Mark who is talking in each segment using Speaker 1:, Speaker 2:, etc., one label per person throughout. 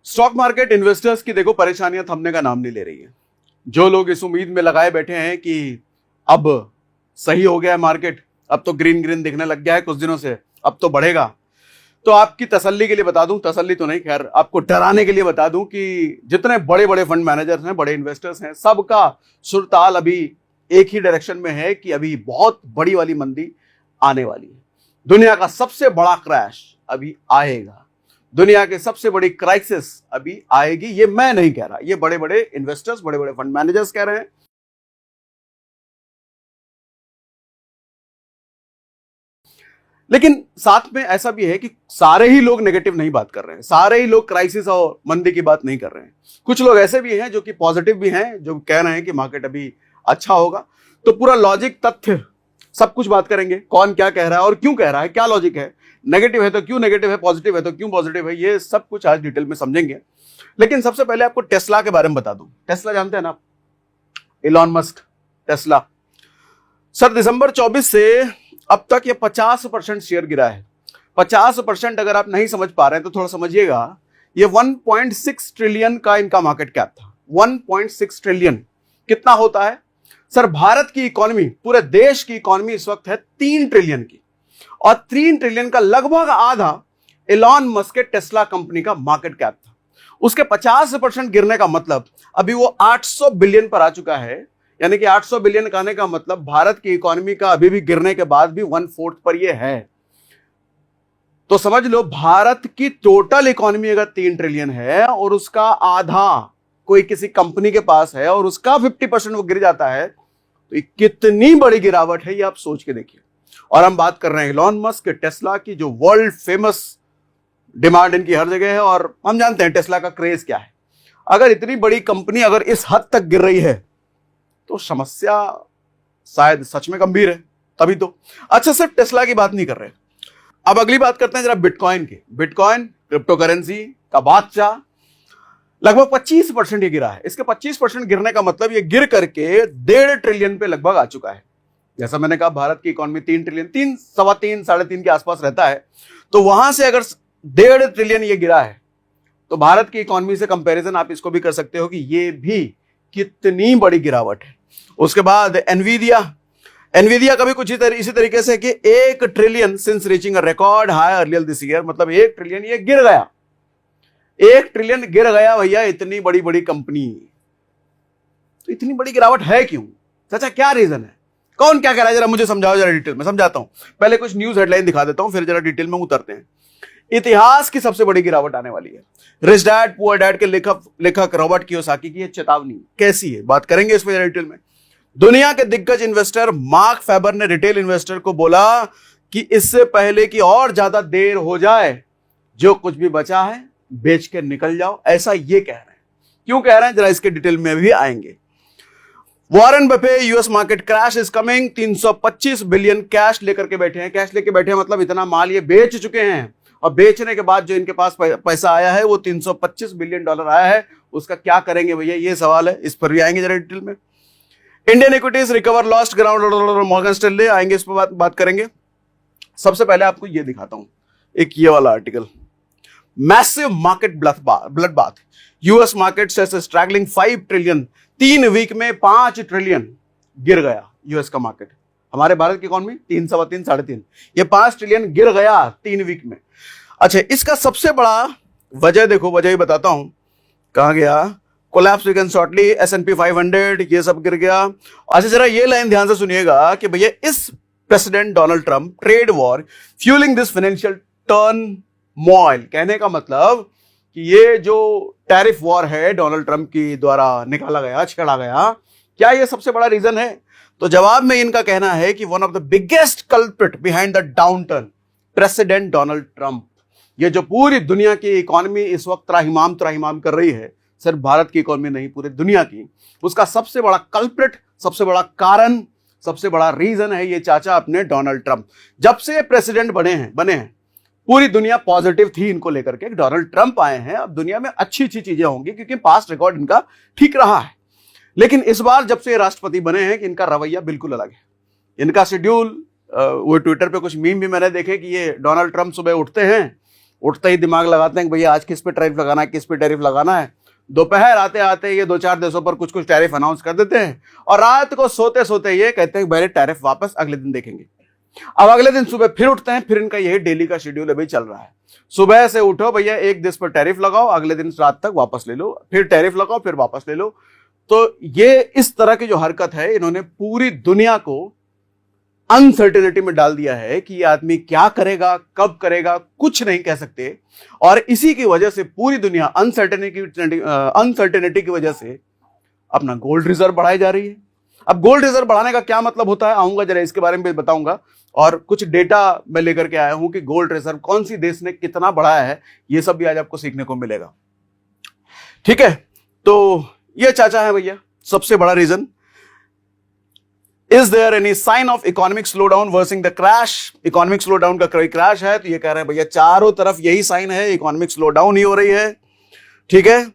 Speaker 1: Stock market investors की देखो परेशानियां थमने का नाम नहीं ले रही है। जो लोग इस उम्मीद में लगाए बैठे हैं कि अब सही हो गया है मार्केट, अब तो ग्रीन ग्रीन दिखने लग गया है कुछ दिनों से, अब तो बढ़ेगा, तो आपकी तसल्ली के लिए बता दूं, तसल्ली तो नहीं खैर, आपको डराने के लिए बता दूं कि जितने बड़े बड़े फंड मैनेजर्स हैं, बड़े इन्वेस्टर्स हैं, सबका सुरताल अभी एक ही डायरेक्शन में है कि अभी बहुत बड़ी वाली मंदी आने वाली है। दुनिया का सबसे बड़ा क्रैश अभी आएगा, दुनिया की सबसे बड़ी क्राइसिस अभी आएगी। ये मैं नहीं कह रहा, ये बड़े बड़े इन्वेस्टर्स, बड़े बड़े फंड मैनेजर्स कह रहे हैं। लेकिन साथ में ऐसा भी है कि सारे ही लोग नेगेटिव नहीं बात कर रहे हैं, सारे ही लोग क्राइसिस और मंदी की बात नहीं कर रहे हैं। कुछ लोग ऐसे भी हैं जो कि पॉजिटिव भी हैं, जो कह रहे हैं कि मार्केट अभी अच्छा होगा। तो पूरा लॉजिक, तथ्य, सब कुछ बात करेंगे, कौन क्या कह रहा है और क्यों कह रहा है, क्या लॉजिक है, नेगेटिव है तो क्यों नेगेटिव है, पॉजिटिव है तो क्यों पॉजिटिव है, ये सब कुछ आज डिटेल में समझेंगे। लेकिन सबसे पहले आपको टेस्ला के बारे में बता दूं। टेस्ला जानते हैं ना, इलॉन मस्क, टेस्ला। सर दिसंबर 24 से अब तक ये 50% शेयर गिरा है। 50% अगर आप नहीं समझ पा रहे हैं तो थोड़ा समझिएगा। ये 1.6 ट्रिलियन का इनका मार्केट कैप था। 1.6 ट्रिलियन कितना होता है सर? भारत की इकोनॉमी, पूरे देश की इकोनॉमी इस वक्त है 3 ट्रिलियन की, और 3 ट्रिलियन का लगभग आधा इलॉन मस्क के टेस्ला कंपनी का मार्केट कैप था। उसके 50% गिरने का मतलब अभी वो 800 बिलियन पर आ चुका है। यानी कि 800 बिलियन कहने का मतलब भारत की इकोनॉमी का अभी भी गिरने के बाद भी 1/4 पर ये है। तो समझ लो, भारत की टोटल इकोनॉमी अगर 3 ट्रिलियन है और उसका आधा कोई किसी कंपनी के पास है और उसका 50% वो गिर जाता है, तो कितनी बड़ी गिरावट है ये आप सोच के देखिए। और हम बात कर रहे हैं इलॉन मस्क, टेस्ला की, जो वर्ल्ड फेमस, डिमांड इनकी हर जगह है, और हम जानते हैं टेस्ला का क्रेज क्या है। अगर इतनी बड़ी कंपनी अगर इस हद तक गिर रही है तो समस्या शायद सच में गंभीर है, तभी तो। अच्छा, सिर्फ टेस्ला की बात नहीं कर रहे, अब अगली बात करते हैं जरा बिटकॉइन की। बिटकॉइन क्रिप्टो करेंसी का बादशाह, लगभग 25% ये गिरा है। इसके 25% गिरने का मतलब ये गिर करके 1.5 ट्रिलियन पे लगभग आ चुका है। जैसा मैंने कहा, भारत की इकोनॉमी 3 ट्रिलियन, 3, सवा 3, 3.5 के आसपास रहता है। तो वहां से अगर 1.5 ट्रिलियन ये गिरा है तो भारत की इकोनॉमी से कंपैरिजन आप इसको भी कर सकते हो कि ये भी कितनी बड़ी गिरावट है। उसके बाद एनवीडिया का भी कुछ इसी तरीके से कि 1 trillion since reaching a record high earlier this year, मतलब 1 ट्रिलियन ये गिर गया। 1 ट्रिलियन गिर गया भैया, इतनी बड़ी बड़ी कंपनी। तो इतनी बड़ी गिरावट है क्यों? चाचा क्या रीजन है, कौन क्या कह रहा है, जरा मुझे समझाओ, जरा डिटेल में समझाता हूं। पहले कुछ न्यूज हेडलाइन दिखा देता हूं, फिर जरा डिटेल में उतरते हैं। इतिहास की सबसे बड़ी गिरावट आने वाली है। रिच डैड पुअर डैड के लेखक रॉबर्ट कियोसाकी की चेतावनी कैसी है, बात करेंगे इसमें जरा डिटेल में। दुनिया के दिग्गज इन्वेस्टर मार्क फेबर ने रिटेल इन्वेस्टर को बोला कि इससे पहले कि और ज्यादा देर हो जाए, जो कुछ भी बचा है बेच के निकल जाओ, ऐसा ये कह रहे हैं। क्यों कह रहे हैं, जरा इसके डिटेल में भी आएंगे। Warren Buffett, US market crash is coming, 325 billion cash लेकर के बैठे हैं। कैश लेके बैठे हैं मतलब इतना माल ये बेच चुके हैं, और बेचने के बाद जो इनके पास पैसा आया है वो 325 बिलियन डॉलर आया है। उसका क्या करेंगे भैया, ये सवाल है, इस पर भी आएंगे जरा डिटेल में। Indian equities recover lost ground, Morgan Stanley, आएंगे इस पर बात करेंगे। सबसे पहले आपको ये दिखाता हूं, एक ये वाला article, massive market bloodbath, US market से स्ट्रगलिंग 5 ट्रिलियन, 3 वीक में 5 ट्रिलियन गिर गया यूएस का मार्केट। हमारे भारत की इकोनॉमी 3, सवा 3, 3.5, ये 5 ट्रिलियन गिर गया 3 वीक में। अच्छा, इसका सबसे बड़ा वजह देखो, वजह ही बताता हूं, कहां गया, कोलैप्स वीकेंड शॉर्टली, S&P 500, ये सब गिर गया। अच्छा, जरा ये लाइन ध्यान से सुनिएगा कि भैया इस president Donald Trump trade war fuelling this financial turmoil, कहने का मतलब कि ये जो टैरिफ वॉर है डोनाल्ड ट्रंप की द्वारा निकाला गया, छेड़ा गया, क्या ये सबसे बड़ा रीजन है? तो जवाब में इनका कहना है कि one of the biggest culprit behind the downturn, president Donald Trump. ये जो पूरी दुनिया की इकोनॉमी इस वक्त त्राहिमाम कर रही है, सिर्फ भारत की इकोनॉमी नहीं, पूरी दुनिया की, उसका सबसे बड़ा कल्प्रिट, सबसे बड़ा कारण, सबसे बड़ा रीजन है ये चाचा अपने डोनाल्ड ट्रंप। जब से प्रेसिडेंट बने हैं, पूरी दुनिया पॉजिटिव थी इनको लेकर के, डोनाल्ड ट्रंप आए हैं, अब दुनिया में अच्छी चीजें होंगी क्योंकि पास्ट रिकॉर्ड इनका ठीक रहा है। लेकिन इस बार जब से राष्ट्रपति बने हैं कि इनका रवैया बिल्कुल अलग है। इनका शेड्यूल, वो ट्विटर पे कुछ मीम भी मैंने देखे कि ये डोनाल्ड ट्रंप सुबह उठते हैं उठते ही दिमाग लगाते हैं कि भैया आज किस पे टैरिफ लगाना है, किस पे टैरिफ लगाना है। दोपहर आते आते ये 2-4 देशों पर कुछ कुछ टैरिफ अनाउंस कर देते हैं और रात को सोते सोते ये कहते हैं पहले टैरिफ वापस अगले दिन देखेंगे। अब अगले दिन सुबह फिर उठते हैं, फिर इनका यही डेली का शेड्यूल अभी चल रहा है। सुबह से उठो भैया, एक देश पर टैरिफ लगाओ, अगले दिन रात तक वापस ले लो, फिर टैरिफ लगाओ, फिर वापस ले लो। तो ये इस तरह की जो हरकत है, इन्होंने पूरी दुनिया को अनसर्टेनिटी में डाल दिया है कि ये आदमी क्या करेगा, कब करेगा, कुछ नहीं कह सकते। और इसी की वजह से पूरी दुनिया अनसर्टेनिटी की वजह से अपना गोल्ड रिजर्व बढ़ाई जा रही है। अब गोल्ड रिजर्व बढ़ाने का क्या मतलब होता है, आऊंगा जरा इसके बारे में भी बताऊंगा। और कुछ डेटा मैं लेकर के आया हूं कि गोल्ड रिजर्व कौन सी देश ने कितना बढ़ाया है, ये सब भी आज आपको सीखने को मिलेगा। ठीक है, तो ये चाचा है भैया सबसे बड़ा reason. Is there any sign of economic slowdown versing the crash? Economic slowdown का कोई क्रैश है? तो ये कह रहे हैं भैया चारों तरफ यही साइन है, इकोनॉमिक स्लो डाउन ही हो रही है। ठीक है,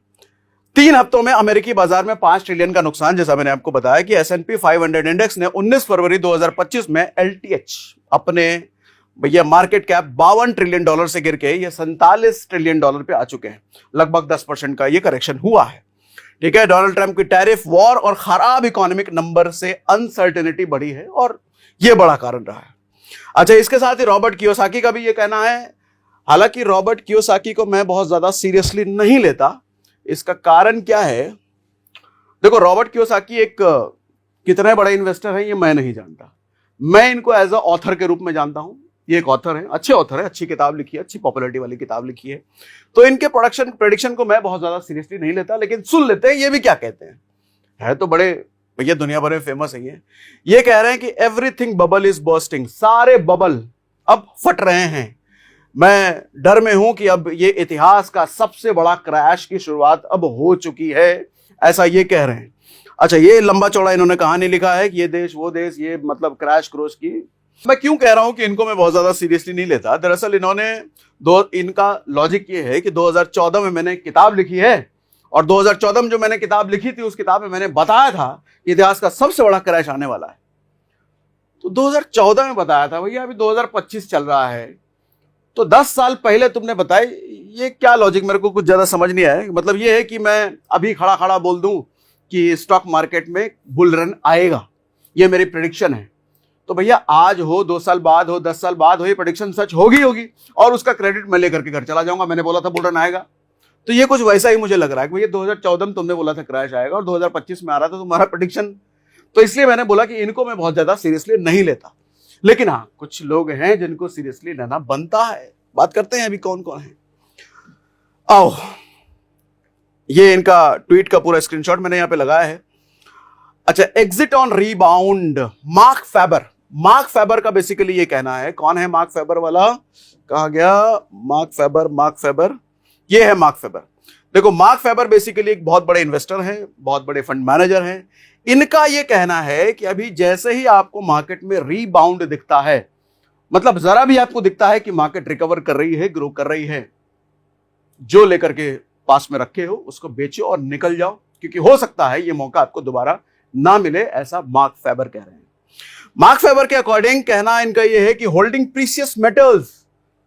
Speaker 1: 3 हफ्तों में अमेरिकी बाजार में 5 ट्रिलियन का नुकसान। जैसा मैंने आपको बताया कि S&P 500 इंडेक्स ने 19 फरवरी 2025 में LTH अपने भैया मार्केट कैप $52 ट्रिलियन से गिर के ये $47 ट्रिलियन पे आ चुके हैं। लगभग 10% का ये करेक्शन हुआ है। ठीक है, डोनाल्ड ट्रंप की टैरिफ वॉर और खराब इकोनॉमिक नंबर से अनसर्टेनिटी बढ़ी है और यह बड़ा कारण रहा है। अच्छा, इसके साथ ही रॉबर्ट कियोसाकी का भी ये कहना है। हालांकि रॉबर्ट कियोसाकी को मैं बहुत ज्यादा सीरियसली नहीं लेता। इसका कारण क्या है, देखो रॉबर्ट कियोसाकी एक कितने बड़े इन्वेस्टर हैं ये मैं नहीं जानता। मैं इनको एज अ ऑथर के रूप में जानता हूं। ये एक ऑथर है, अच्छे ऑथर है, अच्छी किताब लिखी है, अच्छी पॉपुलैरिटी वाली किताब लिखी है। तो इनके प्रेडिक्शन को मैं बहुत ज्यादा सीरियसली नहीं लेता, लेकिन सुन लेते हैं ये भी क्या कहते हैं। है तो बड़े भैया दुनिया भर में फेमस है। ये कह रहे हैं कि एवरीथिंग बबल इज बर्स्टिंग, सारे बबल अब फट रहे हैं। मैं डर में हूं कि अब ये इतिहास का सबसे बड़ा क्रैश की शुरुआत अब हो चुकी है, ऐसा ये कह रहे हैं। अच्छा, ये लंबा चौड़ा इन्होंने कहानी लिखा है कि ये देश वो देश, ये मतलब क्रैश क्रोश की। मैं क्यों कह रहा हूं कि इनको मैं बहुत ज्यादा सीरियसली नहीं लेता। दरअसल इनका लॉजिक ये है कि 2014 में मैंने किताब लिखी है और 2014 में जो मैंने किताब लिखी थी उस किताब में मैंने बताया था कि इतिहास का सबसे बड़ा क्रैश आने वाला है। तो 2014 में बताया था भैया, अभी 2025 चल रहा है, तो 10 साल पहले तुमने बताई। ये क्या लॉजिक, मेरे को कुछ ज्यादा समझ नहीं आया। मतलब ये है कि मैं अभी खड़ा खड़ा बोल दूं कि स्टॉक मार्केट में बुल रन आएगा, ये मेरी प्रेडिक्शन है। तो भैया आज हो, 2 साल बाद हो, 10 साल बाद हो, ये प्रेडिक्शन सच होगी और उसका क्रेडिट मैं लेकर के घर चला जाऊंगा। मैंने बोला था बुल रन आएगा। तो ये कुछ वैसा ही मुझे लग रहा है कि भैया 2014 में तुमने बोला था क्रैश आएगा और 2025 में आ रहा था तुम्हारा प्रेडिक्शन। तो इसलिए मैंने बोला कि इनको मैं बहुत ज्यादा सीरियसली नहीं लेता। लेकिन हाँ, कुछ लोग हैं जिनको सीरियसली लेना बनता है। बात करते हैं अभी कौन कौन है। आओ, ये इनका ट्वीट का पूरा स्क्रीनशॉट मैंने यहां पे लगाया है। अच्छा, exit on rebound, Marc Faber का बेसिकली ये कहना है। कौन है मार्क फेबर वाला, कहा गया मार्क फेबर, ये है मार्क फेबर। देखो, मार्क फेबर बेसिकली एक बहुत बड़े इन्वेस्टर हैं, बहुत बड़े फंड मैनेजर हैं। इनका ये कहना है कि अभी जैसे ही आपको मार्केट में रीबाउंड दिखता है, मतलब जरा भी आपको दिखता है कि मार्केट रिकवर कर रही है, ग्रो कर रही है, जो लेकर के पास में रखे हो उसको बेचो और निकल जाओ, क्योंकि हो सकता है ये मौका आपको दोबारा ना मिले, ऐसा मार्क फेबर कह रहे हैं। मार्क फेबर के अकॉर्डिंग कहना इनका यह है कि holding precious metals,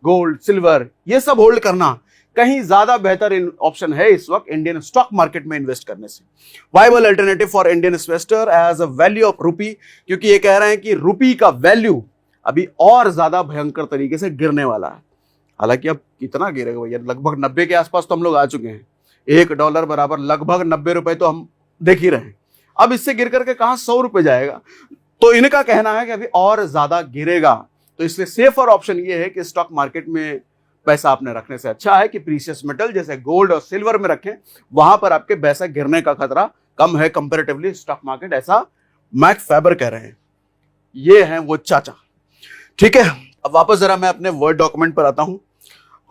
Speaker 1: gold, silver, ये सब होल्ड करना कहीं ज्यादा बेहतर ऑप्शन है इस वक्त इंडियन स्टॉक मार्केट में इन्वेस्ट करने से। Viable alternative for Indian investor as a value of rupee, क्योंकि ये कह रहे हैं कि रूपी का वैल्यू अभी और ज्यादा भयंकर तरीके से गिरने वाला है। हालांकि अब कितना गिरेगा भैया, लगभग 90 के आसपास तो हम लोग आ चुके हैं। $1 बराबर लगभग 90 रुपए तो हम देख ही रहे हैं। अब इससे गिर करके कहां 100 रुपए जाएगा। तो इनका कहना है कि अभी और ज्यादा गिरेगा। तो इसलिए सेफर ऑप्शन ये है कि स्टॉक मार्केट में पैसा आपने रखने से अच्छा है कि प्रीशियस मेटल जैसे गोल्ड और सिल्वर में रखें, वहां पर आपके पैसा गिरने का खतरा कम है कंपैरेटिवली स्टॉक मार्केट, ऐसा मार्क फेबर कह रहे हैं। ये हैं वो चाचा। ठीक है, अब वापस जरा मैं अपने वर्ड डॉक्यूमेंट पर आता हूं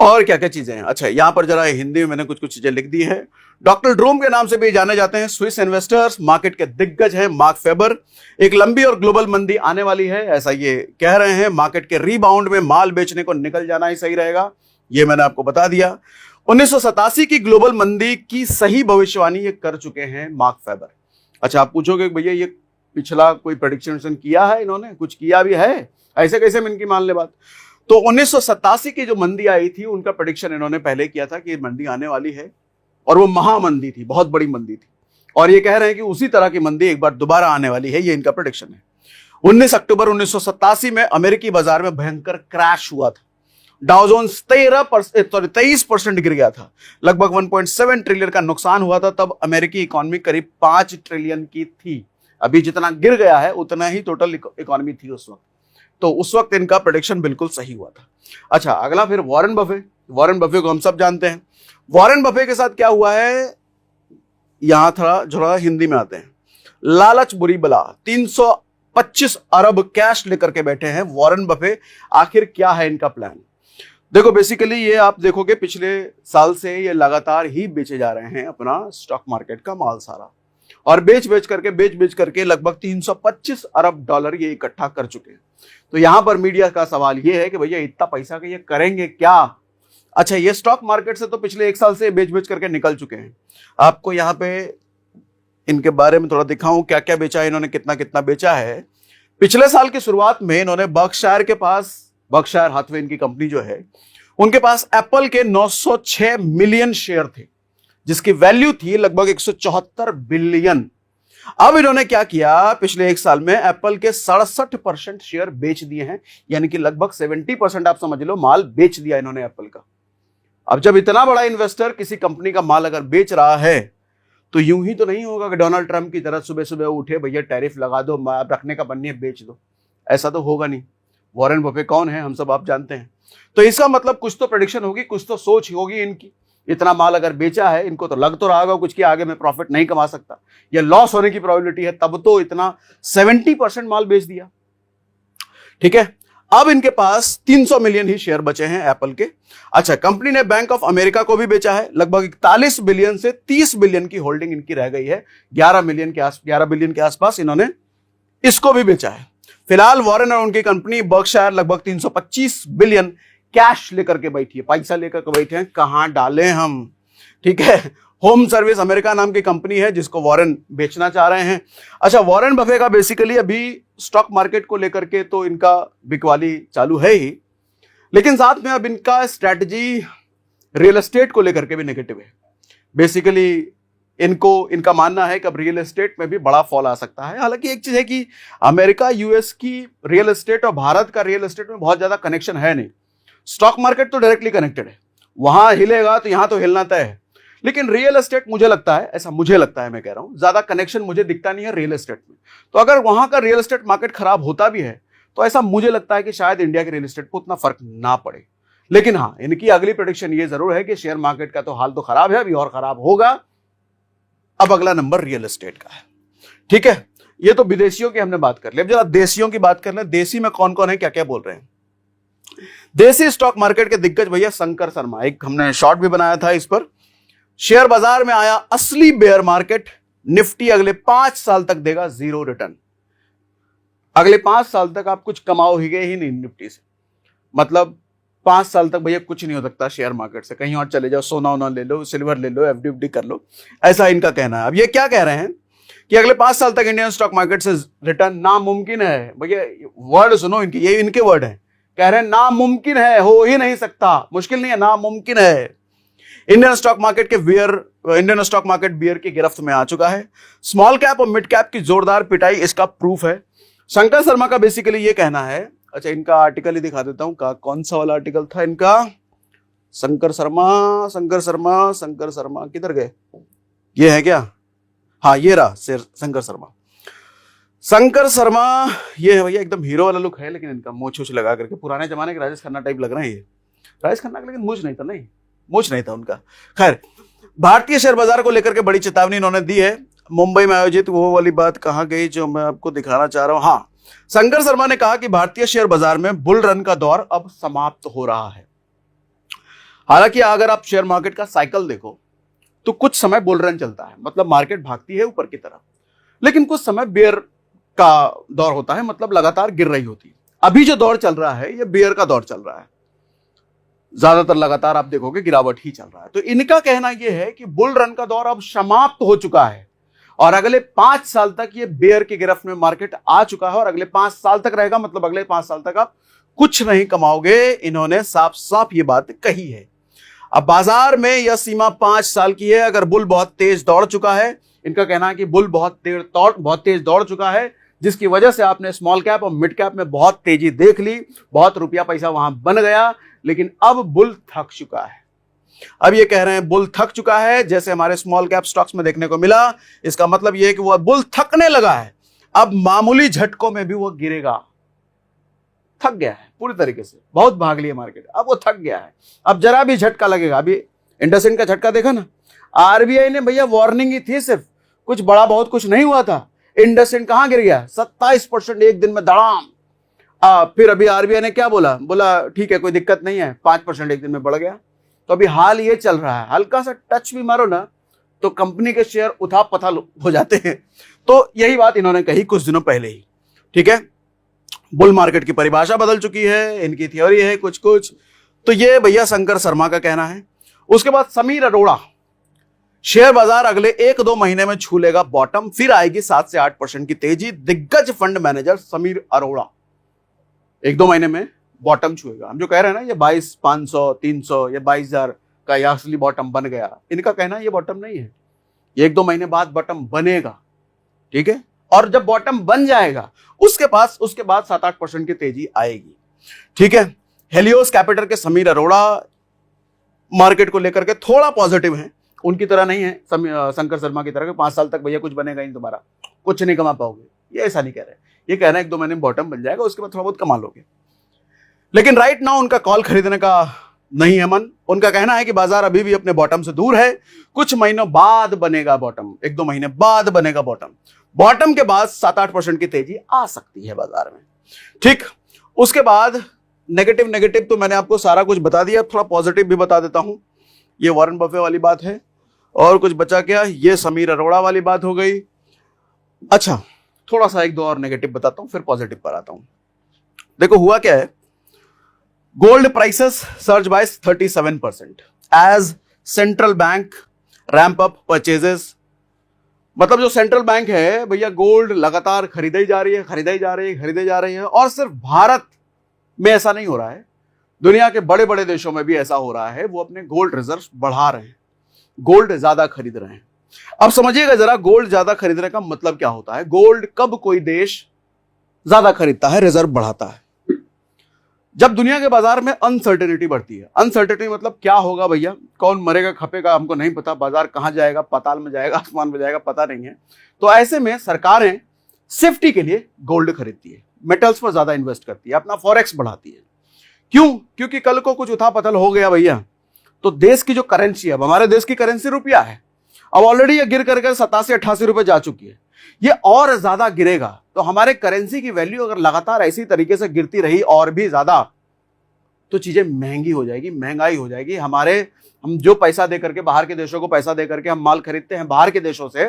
Speaker 1: और क्या क्या चीजें हैं। अच्छा, यहां पर जरा हिंदी में मैंने कुछ चीजें लिख दी हैं। डॉक्टर ड्रूम के नाम से भी जाने जाते हैं, स्विस इन्वेस्टर्स, मार्केट के दिग्गज हैं मार्क फेबर। एक लंबी और ग्लोबल मंदी आने वाली है, ऐसा ये कह रहे हैं। मार्केट के रीबाउंड में माल बेचने को निकल जाना ही सही रहेगा, ये मैंने आपको बता दिया। 1987 की ग्लोबल मंदी की सही भविष्यवाणी ये कर चुके हैं मार्क फेबर। अच्छा, आप पूछोगे भैया ये पिछला कोई प्रेडिक्शन किया है इन्होंने, कुछ किया भी है, ऐसे कैसे में इनकी मान ले बात। तो 1987 की जो मंदी आई थी उनका प्रेडिक्शन इन्होंने पहले किया था कि मंदी आने वाली है, और वो महामंदी थी, बहुत बड़ी मंदी थी, और ये कह रहे हैं कि उसी तरह की मंदी एक बार दोबारा आने वाली है, ये इनका प्रेडिक्शन है। 19 अक्टूबर 1987 में अमेरिकी बाजार में भयंकर क्रैश हुआ था। डाउ जोन्स 23% गिर गया था, लगभग 1.7 ट्रिलियन का नुकसान हुआ था। तब अमेरिकी इकोनॉमी करीब 5 ट्रिलियन की थी। अभी जितना गिर गया है उतना ही टोटल इकोनॉमी थी उस वक्त। तो उस वक्त इनका प्रेडिक्शन बिल्कुल सही हुआ था। अच्छा, अगला फिर वॉरेन बफे। वॉरेन बफे को हम सब जानते हैं। वॉरेन बफे के साथ क्या हुआ है, यहां थोड़ा हिंदी में आते हैं। लालच बुरी बला, 325 अरब कैश लेकर के बैठे हैं वॉरेन बफे। आखिर क्या है इनका प्लान? देखो, बेसिकली ये आप देखोगे पिछले साल से ये लगातार ही बेचे जा रहे हैं अपना स्टॉक मार्केट का माल सारा, और बेच बेच करके लगभग 325 अरब डॉलर ये इकट्ठा कर चुके हैं। तो यहां पर मीडिया का सवाल ये है कि भैया इतना पैसा का ये करेंगे क्या? अच्छा, ये स्टॉक मार्केट से तो पिछले 1 साल से बेच करके निकल चुके हैं। आपको यहाँ पे इनके बारे में थोड़ा दिखाऊं क्या क्या बेचा है इन्होंने, कितना कितना बेचा है। पिछले साल की शुरुआत में इन्होंने बर्कशायर के पास, बर्कशायर हाथवे इनकी कंपनी जो है, उनके पास एप्पल के 906 मिलियन शेयर थे, जिसकी वैल्यू थी लगभग 174 बिलियन। अब इन्होंने क्या किया, पिछले 1 साल में एप्पल के 67% शेयर बेच दिए हैं, यानी कि लगभग 70% आप समझ लो माल बेच दिया इन्होंने एप्पल का। अब जब इतना बड़ा इन्वेस्टर किसी कंपनी का माल अगर बेच रहा है, तो यूं ही तो नहीं होगा कि डोनाल्ड ट्रंप की तरह सुबह सुबह उठे, भैया टैरिफ लगा दो, रखने का बननी है, बेच दो। ऐसा तो होगा नहीं। वॉरेन बफे कौन है हम सब आप जानते हैं। तो इसका मतलब कुछ तो प्रेडिक्शन होगी, कुछ तो सोच होगी इनकी। इतना माल अगर बेचा है, इनको तो लग तो रहा होगा कुछ कि आगे मैं प्रॉफिट नहीं कमा सकता, या लॉस होने की प्रोबेबिलिटी है, तब तो इतना 70% माल बेच दिया। ठीक है, अब इनके पास 300 मिलियन ही शेयर बचे हैं एप्पल के। अच्छा, कंपनी ने बैंक ऑफ अमेरिका को भी बेचा है, लगभग 41 बिलियन से 30 बिलियन की होल्डिंग इनकी रह गई है। 11 बिलियन के आसपास इन्होंने इसको भी बेचा है। फिलहाल वॉरेन और उनकी कंपनी बर्कशायर लगभग 325 बिलियन कैश लेकर के बैठी है, पैसा लेकर के बैठे हैं। कहां डालें हम? ठीक है, होम सर्विस अमेरिका नाम की कंपनी है जिसको वॉरेन बेचना चाह रहे हैं। अच्छा, वॉरेन बफे का बेसिकली अभी स्टॉक मार्केट को लेकर के तो इनका बिकवाली चालू है ही, लेकिन साथ में अब इनका स्ट्रैटेजी रियल एस्टेट को लेकर के भी नेगेटिव है। बेसिकली इनका मानना है कि अब रियल एस्टेट में भी बड़ा फॉल आ सकता है। हालांकि एक चीज है कि अमेरिका यूएस की रियल एस्टेट और भारत का रियल एस्टेट में बहुत ज्यादा कनेक्शन है नहीं। स्टॉक मार्केट तो डायरेक्टली कनेक्टेड है, वहां हिलेगा तो यहां तो हिलना तय है, लेकिन रियल एस्टेट मुझे लगता है, मैं कह रहा हूं, ज्यादा कनेक्शन मुझे दिखता नहीं है रियल एस्टेट में। तो अगर वहां का रियल एस्टेट मार्केट खराब होता भी है तो ऐसा मुझे लगता है कि शायद इंडिया के रियल एस्टेट को उतना फर्क ना पड़े। लेकिन हाँ, इनकी अगली प्रेडिक्शन ये जरूर है कि शेयर मार्केट का तो हाल तो खराब है, अभी और खराब होगा। अब अगला नंबर रियल एस्टेट का है। ठीक है, ये तो विदेशियों की हमने बात कर ली। अब जरा देशियों की बात कर लें। देशी में कौन कौन है, क्या क्या बोल रहे हैं। देसी स्टॉक मार्केट के दिग्गज भैया शंकर शर्मा, एक हमने शॉर्ट भी बनाया था इस पर। शेयर बाजार में आया असली बेयर मार्केट, निफ्टी अगले 5 साल तक देगा 0 रिटर्न। अगले 5 साल तक आप कुछ कमाओगे ही नहीं निफ्टी से। मतलब 5 साल तक भैया कुछ नहीं हो सकता शेयर मार्केट से। कहीं और चले जाओ, सोना ले लो, सिल्वर ले लो, एफडी कर लो, ऐसा इनका कहना है। अब ये क्या कह रहे हैं कि अगले 5 साल तक इंडियन स्टॉक मार्केट से रिटर्न नामुमकिन है। भैया वर्ड सुनो इनके, ये इनके वर्ड हैं। कह रहे हैं नामुमकिन है, हो ही नहीं सकता, मुश्किल नहीं है, नामुमकिन है। इंडियन स्टॉक मार्केट बियर की गिरफ्त में आ चुका है। स्मॉल कैप और मिड कैप की जोरदार पिटाई इसका प्रूफ है। शंकर शर्मा का बेसिकली ये कहना है। अच्छा, इनका आर्टिकल ही दिखा देता हूं, कौन सा वाला आर्टिकल था इनका। शंकर शर्मा किधर गए? ये है क्या? हाँ, ये रहा शंकर शर्मा। ये है भैया, एकदम हीरो वाला लुक है, लेकिन इनका मूछ लगा करके पुराने जमाने के राजेश खन्ना टाइप लग रहे हैं। ये राजेश खन्ना का लेकिन मूछ नहीं था उनका। खैर, भारतीय शेयर बाजार को लेकर के बड़ी चेतावनी इन्होंने दी है। मुंबई में आयोजित वो वाली बात कहां गई जो मैं आपको दिखाना चाह रहा हूं। हाँ, शंकर शर्मा ने कहा कि भारतीय शेयर बाजार में बुल रन का दौर अब समाप्त हो रहा है। हालांकि अगर आप शेयर मार्केट का साइकिल देखो तो कुछ समय बुल रन चलता है, मतलब मार्केट भागती है ऊपर की तरफ, लेकिन कुछ समय बेयर का दौर होता है, मतलब लगातार गिर रही होती है। अभी जो दौर चल रहा है ये बेयर का दौर चल रहा है, ज्यादातर लगातार आप देखोगे गिरावट ही चल रहा है। तो इनका कहना यह है कि बुल रन का दौर अब समाप्त हो चुका है और अगले 5 साल तक ये बेयर की गिरफ्त में मार्केट आ चुका है और अगले 5 साल तक रहेगा। मतलब अगले 5 साल तक आप कुछ नहीं कमाओगे, इन्होंने साफ साफ ये बात कही है। अब बाजार में यह सीमा 5 साल की है। अगर बुल बहुत तेज दौड़ चुका है, इनका कहना है कि बुल बहुत तेज दौड़ चुका है, जिसकी वजह से आपने स्मॉल कैप और मिड कैप में बहुत तेजी देख ली, बहुत रुपया पैसा वहां बन गया, लेकिन अब बुल थक चुका है। अब ये कह रहे हैं बुल थक चुका है, जैसे हमारे स्मॉल कैप स्टॉक्स में देखने को मिला। इसका मतलब यह है कि वह बुल थकने लगा है। अब मामूली झटकों में भी वह गिरेगा। थक गया है पूरी तरीके से, बहुत भाग लिया मार्केट, अब वो थक गया है। अब जरा भी झटका लगेगा। अभी इंडसइंड का झटका देखा ना, आरबीआई ने भैया वार्निंग ही थी सिर्फ, कुछ बड़ा बहुत कुछ नहीं हुआ था। इंडसइंड कहां गिर गया? 27% एक दिन में धड़ाम। फिर अभी आरबीआई ने क्या बोला? बोला ठीक है कोई दिक्कत नहीं है, 5% एक दिन में बढ़ गया। तो अभी हाल ये चल रहा है, हल्का सा टच भी मारो ना तो कंपनी के शेयर उथा पथल हो जाते हैं। तो यही बात इन्होंने कही कुछ दिनों पहले ही। ठीक है, बुल मार्केट की परिभाषा बदल चुकी है, इनकी थ्योरी है कुछ कुछ। तो ये भैया शंकर शर्मा का कहना है। उसके बाद समीर अरोड़ा, शेयर बाजार अगले 1-2 महीने में छू लेगा बॉटम, फिर आएगी 7 से 8% की तेजी। दिग्गज फंड मैनेजर समीर अरोड़ा 1-2 महीने में बॉटम छुएगा। हम जो कह रहे हैं ना ये 22,500, 300 या 22,000 का यह असली बॉटम बन गया, इनका कहना है ये बॉटम नहीं है, ये 1-2 महीने बाद बॉटम बनेगा। ठीक है, और जब बॉटम बन जाएगा उसके बाद 7-8% की तेजी आएगी। ठीक है, हेलियोस कैपिटल के समीर अरोड़ा मार्केट को लेकर के थोड़ा पॉजिटिव हैं, उनकी तरह नहीं है शंकर शर्मा की तरह कि 5 साल तक भैया कुछ बनेगा नहीं, तुम्हारा कुछ नहीं कमा पाओगे, ये ऐसा नहीं कह रहे। ये कह रहे हैं 1-2 महीने में बॉटम बन जाएगा, उसके बाद थोड़ा बहुत कमा लोगे। लेकिन राइट नाउ उनका कॉल खरीदने का नहीं है मन। उनका कहना है कि बाजार अभी भी अपने बॉटम से दूर है, कुछ महीनों बाद बनेगा बॉटम, 1-2 महीने बाद बनेगा बॉटम। बॉटम के बाद 7-8% की तेजी आ सकती है बाजार में। ठीक, उसके बाद नेगेटिव तो मैंने आपको सारा कुछ बता दिया, थोड़ा पॉजिटिव भी बता देता हूं। ये वॉरेन बफे वाली बात है, और कुछ बचा क्या? ये समीर अरोड़ा वाली बात हो गई। अच्छा, थोड़ा सा 1-2 और नेगेटिव बताता हूं, फिर पॉजिटिव पर आता हूं। देखो हुआ क्या है, gold prices surge by 37% as central bank ramp up purchases. मतलब जो सेंट्रल बैंक है भैया, गोल्ड लगातार खरीदी जा रही है। और सिर्फ भारत में ऐसा नहीं हो रहा है, दुनिया के बड़े बड़े देशों में भी ऐसा हो रहा है। वो अपने गोल्ड रिजर्व बढ़ा रहे हैं, गोल्ड ज्यादा खरीद रहे हैं। अब समझिएगा जरा, गोल्ड ज्यादा खरीदने का मतलब क्या होता है। गोल्ड कब कोई देश ज्यादा खरीदता है, रिजर्व बढ़ाता है? जब दुनिया के बाजार में अनसर्टेनिटी बढ़ती है। अनसर्टेनिटी मतलब क्या होगा भैया, कौन मरेगा खपेगा हमको नहीं पता, बाजार कहां जाएगा, पाताल में जाएगा, आसमान में जाएगा, पता नहीं है। तो ऐसे में सरकारें सेफ्टी के लिए गोल्ड खरीदती है, मेटल्स पर ज्यादा इन्वेस्ट करती है, अपना फॉरेक्स बढ़ाती है। क्यों? क्योंकि कल को कुछ उथापथल हो गया भैया, तो देश की जो करेंसी है, अब हमारे देश की करेंसी रुपया है, अब ऑलरेडी ये गिर करके 87-88 रुपए जा चुकी है, ये और ज्यादा गिरेगा। तो हमारे करेंसी की वैल्यू अगर लगातार ऐसी तरीके से गिरती रही और भी ज्यादा, तो चीजें महंगी हो जाएगी, महंगाई हो जाएगी। हम जो पैसा दे करके, बाहर के देशों को पैसा दे करके हम माल खरीदते हैं बाहर के देशों से,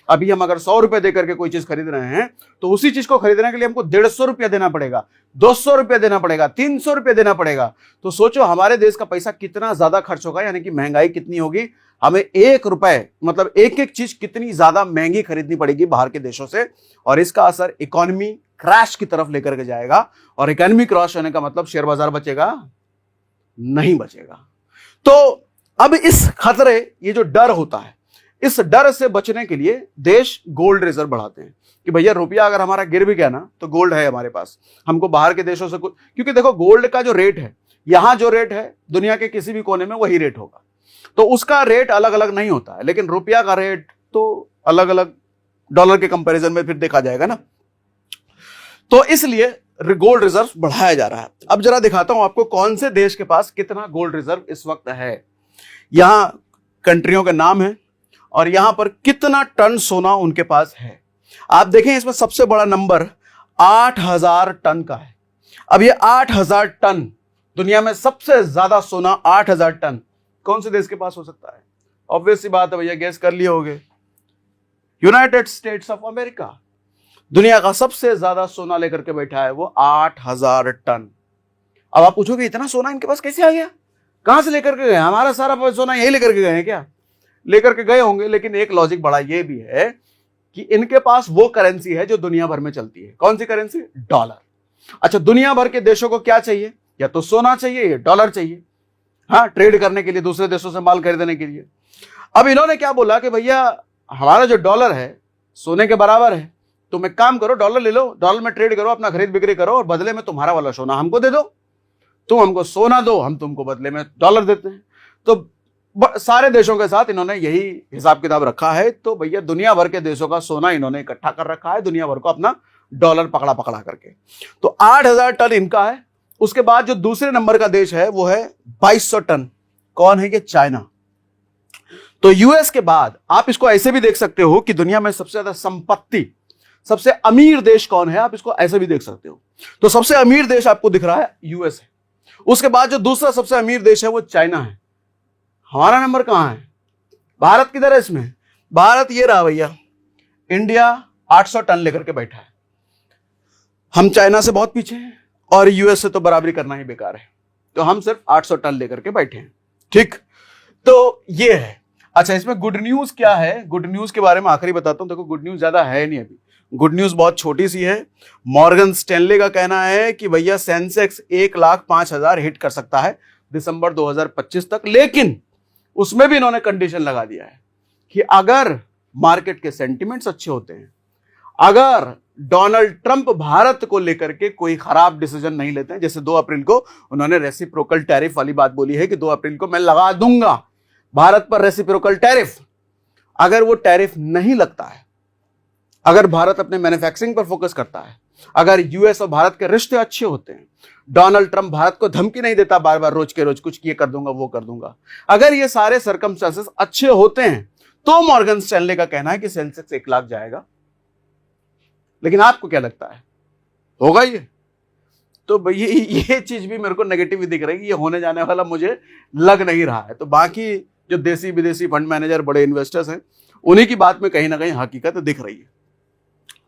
Speaker 1: अभी हम अगर 100 रुपए दे करके कोई चीज खरीद रहे हैं, तो उसी चीज को खरीदने के लिए हमको 150 रुपया देना पड़ेगा, 200 रुपया देना पड़ेगा, 300 रुपया देना पड़ेगा। तो सोचो हमारे देश का पैसा कितना ज्यादा खर्च होगा, यानी कि महंगाई कितनी होगी। हमें 1 रुपए मतलब एक चीज कितनी ज्यादा महंगी खरीदनी पड़ेगी बाहर के देशों से, और इसका असर इकोनॉमी क्रैश की तरफ लेकर के जाएगा। और इकोनॉमी क्रैश होने का मतलब शेयर बाजार बचेगा नहीं बचेगा। तो अब इस खतरे, ये जो डर होता है, इस डर से बचने के लिए देश गोल्ड रिजर्व बढ़ाते हैं कि भैया रुपया अगर हमारा गिर भी गया ना, तो गोल्ड है हमारे पास, हमको बाहर के देशों से कुछ, क्योंकि देखो गोल्ड का जो रेट है, यहां जो रेट है दुनिया के किसी भी कोने में वही रेट होगा, तो उसका रेट अलग अलग नहीं होता है। लेकिन रुपया का रेट तो अलग अलग डॉलर के कंपैरिजन में फिर देखा जाएगा ना। तो इसलिए गोल्ड रिजर्व बढ़ाया जा रहा है। अब जरा दिखाता हूं आपको कौन से देश के पास कितना गोल्ड रिजर्व इस वक्त है। यहां कंट्रियों के नाम है और यहां पर कितना टन सोना उनके पास है। आप देखें इसमें सबसे बड़ा नंबर 8,000 टन का है। अब ये 8,000 टन, दुनिया में सबसे ज्यादा सोना 8,000 टन कौन से देश के पास हो सकता है? ऑब्वियस सी बात है भैया, गेस कर लिए होंगे, यूनाइटेड स्टेट्स ऑफ अमेरिका। दुनिया का सबसे ज्यादा सोना लेकर के बैठा है वो 8,000 टन। अब आप पूछोगे इतना सोना इनके पास कैसे आ गया, कहां से लेकर के गए? हमारा सारा सोना यही लेकर के गए हैं क्या? लेकर के गए होंगे, लेकिन एक लॉजिक बड़ा ये भी है कि इनके पास वो करेंसी है जो दुनिया भर में चलती है। कौन सी करेंसी? डॉलर। अच्छा, दुनिया भर के देशों को क्या चाहिए? या तो सोना चाहिए या डॉलर चाहिए, हाँ, ट्रेड करने के लिए, दूसरे देशों से माल खरीदने के लिए। अब इन्होंने क्या बोला कि भैया हमारा जो डॉलर है सोने के बराबर है, तुम एक काम करो, डॉलर ले लो, डॉलर में ट्रेड करो, अपना खरीद बिक्री करो, और बदले में तुम्हारा वाला सोना हमको दे दो। तुम हमको सोना दो, हम तुमको बदले में डॉलर देते हैं। तो सारे देशों के साथ इन्होंने यही हिसाब किताब रखा है। तो भैया दुनिया भर के देशों का सोना इन्होंने इकट्ठा कर रखा है, दुनिया भर को अपना डॉलर पकड़ा पकड़ा करके। तो 8,000 टन इनका है। उसके बाद जो दूसरे नंबर का देश है वो है 2,200 टन। कौन है ये? चाइना। तो यूएस के बाद आप इसको ऐसे भी देख सकते हो कि दुनिया में सबसे ज्यादा संपत्ति, सबसे अमीर देश कौन है, आप इसको ऐसे भी देख सकते हो। तो सबसे अमीर देश आपको दिख रहा है यूएस है। उसके बाद जो दूसरा सबसे अमीर देश है वो चाइना है। हमारा नंबर कहां है? भारत किधर है इसमें? भारत ये रहा भैया, इंडिया 800 टन लेकर के बैठा है। हम चाइना से बहुत पीछे हैं और यूएस से तो बराबरी करना ही बेकार है, तो हम सिर्फ 800 टन लेकर के बैठे हैं। ठीक, तो ये है। अच्छा, इसमें गुड न्यूज क्या है? गुड न्यूज के बारे में आखिरी बताता हूं। देखो, गुड न्यूज ज्यादा है नहीं अभी, गुड न्यूज बहुत छोटी सी है। मॉर्गन स्टैनले का कहना है कि भैया सेंसेक्स 1,05,000 हिट कर सकता है दिसंबर 2025 तक, लेकिन उसमें भी इन्होंने कंडीशन लगा दिया है कि अगर मार्केट के सेंटिमेंट्स अच्छे होते हैं, अगर डोनाल्ड ट्रंप भारत को लेकर के कोई खराब डिसीजन नहीं लेते हैं, जैसे 2 अप्रैल को उन्होंने रेसिप्रोकल टैरिफ वाली बात बोली है कि 2 अप्रैल को मैं लगा दूंगा भारत पर रेसिप्रोकल टैरिफ। अगर वो टैरिफ नहीं लगता है, अगर भारत अपने मैन्युफैक्चरिंग पर फोकस करता है, अगर यूएस और भारत के रिश्ते अच्छे होते हैं, डोनाल्ड ट्रंप भारत को धमकी नहीं देता बार बार रोज के रोज कुछ ये कर दूंगा वो कर दूंगा, अगर ये सारे सर्कमस्टेंसेस अच्छे होते हैं, तो मॉर्गन स्टैनले का कहना है कि सेंसेक्स 1 लाख जाएगा। लेकिन आपको क्या लगता है, होगा ये? तो भैया ये चीज भी मेरे को नेगेटिव ही दिख रही है, ये होने जाने वाला मुझे लग नहीं रहा है। तो बाकी जो देसी विदेशी फंड मैनेजर, बड़े इन्वेस्टर्स हैं, उन्हीं की बात में कहीं ना कहीं हकीकत दिख रही है।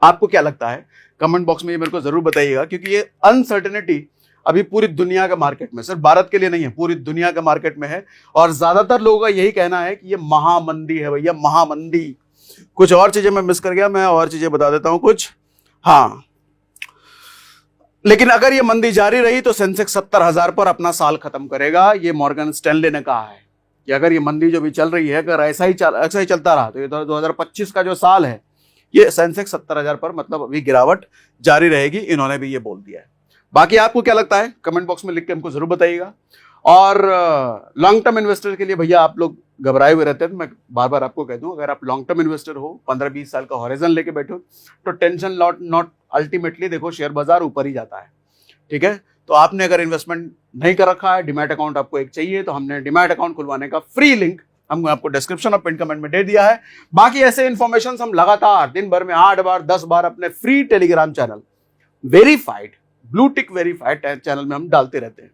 Speaker 1: आपको क्या लगता है? कमेंट बॉक्स में ये मेरे को जरूर बताइएगा, क्योंकि ये अनसर्टेनिटी अभी पूरी दुनिया के मार्केट में, सिर्फ भारत के लिए नहीं है, पूरी दुनिया के मार्केट में है। और ज्यादातर लोगों का यही कहना है कि ये महामंदी है भैया, महामंदी। कुछ और चीजें मैं मिस कर गया, मैं और चीजें बता देता हूं कुछ। हाँ, लेकिन अगर ये मंदी जारी रही तो सेंसेक्स 70,000 पर अपना साल खत्म करेगा, ये मॉर्गन स्टैनले ने कहा है कि अगर ये मंदी जो भी चल रही है, अगर ऐसा ही चलता रहा तो ये 2025 का जो साल है, ये सेंसेक्स 70,000 पर मतलब अभी गिरावट जारी रहेगी, इन्होंने भी ये बोल दिया है। बाकी आपको क्या लगता है कमेंट बॉक्स में लिख के हमको जरूर बताइएगा। और लॉन्ग टर्म इन्वेस्टर के लिए भैया आप लोग घबराए हुए रहते हैं, तो मैं बार बार आपको कह दूं, अगर आप लॉन्ग टर्म इन्वेस्टर हो, 15-20 साल का हॉरिजन लेके बैठो, तो टेंशन नॉट अल्टीमेटली देखो शेयर बाजार ऊपर ही जाता है। ठीक है, तो आपने अगर इन्वेस्टमेंट नहीं कर रखा है, डिमैट अकाउंट आपको एक चाहिए, तो हमने डिमैट अकाउंट खुलवाने का फ्री लिंक हमको आपको डिस्क्रिप्शन और पिन कमेंट में दे दिया है। बाकी ऐसे इन्फॉर्मेशन हम लगातार दिन भर में 8 बार 10 बार अपने free Telegram channel, verified blue tick verified channel में हम डालते रहते हैं।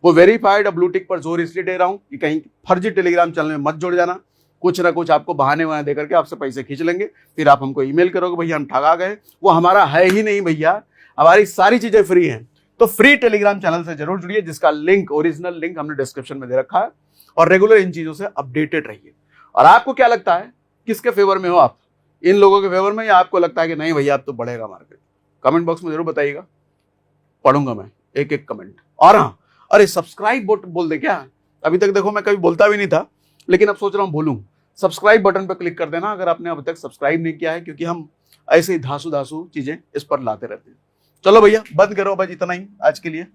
Speaker 1: वो वेरीफाइड और ब्लू टिक पर जोर इसलिए दे रहा हूं कि कहीं फर्जी टेलीग्राम चैनल में मत जुड़ जाना, कुछ ना कुछ आपको बहाने वहाने देकर के आपसे पैसे खींच लेंगे, फिर आप हमको ईमेल करोगे भैया हम ठगा गए। वो हमारा है ही नहीं भैया, हमारी सारी चीजें फ्री हैं। तो फ्री टेलीग्राम चैनल से जरूर जुड़िए, जिसका लिंक, ओरिजिनल लिंक हमने डिस्क्रिप्शन में दे रखा है, और रेगुलर इन चीजों से अपडेटेड रहिए। और आपको क्या लगता है, किसके फेवर में हो आप, इन लोगों के फेवर में, या आपको लगता है कि नहीं भैया अब तो बढ़ेगा मार्केट? कमेंट बॉक्स में जरूर बताइएगा, पढ़ूंगा मैं एक एक कमेंट। और हाँ, अरे सब्सक्राइब बोल दे क्या, अभी तक देखो मैं कभी बोलता भी नहीं था, लेकिन अब सोच रहा हूं बोलूं। सब्सक्राइब बटन पर क्लिक कर देना अगर आपने अभी तक सब्सक्राइब नहीं किया है, क्योंकि हम ऐसे ही धासु चीजें इस पर लाते रहते हैं। चलो भैया बंद करो बस, इतना ही आज के लिए।